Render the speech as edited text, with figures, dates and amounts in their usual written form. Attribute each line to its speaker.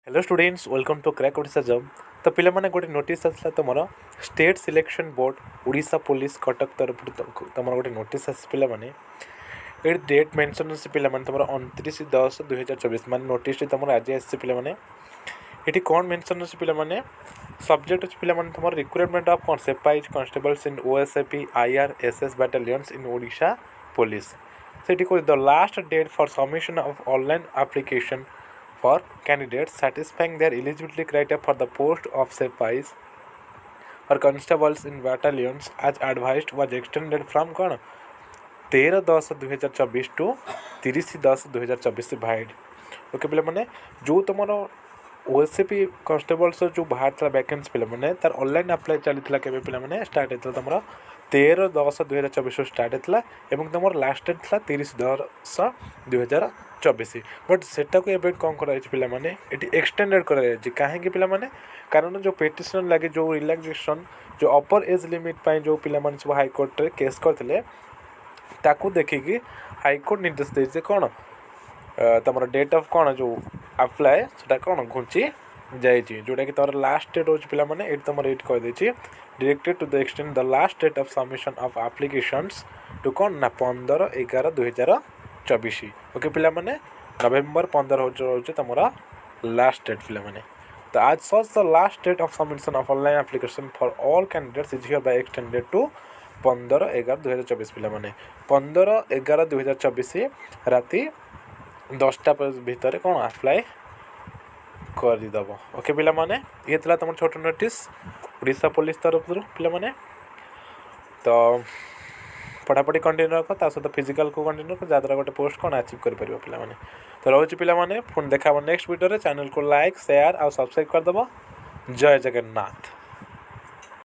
Speaker 1: Hello students welcome to crack Odisha job. तो पिला माने गोटे नोटिस आसला तुमर state selection board Odisha police Cuttack तरफ तुमर गोटे नोटिस आस पिला माने ए डेट मेंशन से पिला माने तुमर 29/10/2024 माने नोटिस तुमर आज आस पिला माने एटी कौन मेंशन से पिला माने सब्जेक्ट अछि पिला माने तुमर रिक्रूटमेंट ऑफ कौन सिपाही constables in OSAP IRSS battalions in Odisha police सेटी को the last date for submission of online application for candidates satisfying their eligibility criteria for the post of sepais or constables in battalions as advised was extended from कौन 13/10/2024 to 30/10/2024 भाइड okay पिला माने जो तुम OSP कन्स्टेबल्स जो बाहर था vacancy पिला माने तार ऑनलाइन अप्लाई चली केबे पिला माने स्टार्ट होता तुम 13/10/2024 स्टार्ट होता एवं तुम लास्ट डेट था 30/10/2024 बट सेटा को एबे कौन कराई पिला माने एटी एक्सटेंडेड कराई कहीं पिला माने कारण जो पिटिशन लगे जो रिलैक्सेशन जो अपर एज लिमिट पाई जो पिला माने सब हाईकोर्ट रे केस करथिले ताकू देखिकी हाईकोर्ट निर्देश देजे कौन तुम डेट ऑफ कौन जो अप्लाई से कौन घुंची जाइए जोटा कि तुम लास्ट डेट हो पिला माने एट तुम एट कह देछि directed to the extend the last date of submission of applications to कौन ना 15/11/2024 ओके पिला माने नवेम्बर 15 हो तुम लास्ट डेट पिला माने तो आज such the last date of submission of online application for all candidates is hereby extended to 15/11/2024 पिला माने 15/11/2024 राति 10टा भितर कौन अप्लाई करदब ओके पिला माने ये थला तुम छोट नोटिस उड़ीसा पुलिस तरफ पिला माने तो पढ़ापढ़ी कंटिन्यू रख सहित फिजिकाल को कंटिन्यू रख जहाँद्वारा गोटे पोस्ट कौन अचीव कर पिला माने तो रोचे पिला माने पुणी देखा नेक्स्ट वीडियो रे चैनल को लाइक शेयर और सब्सक्राइब करदब जय जगन्नाथ।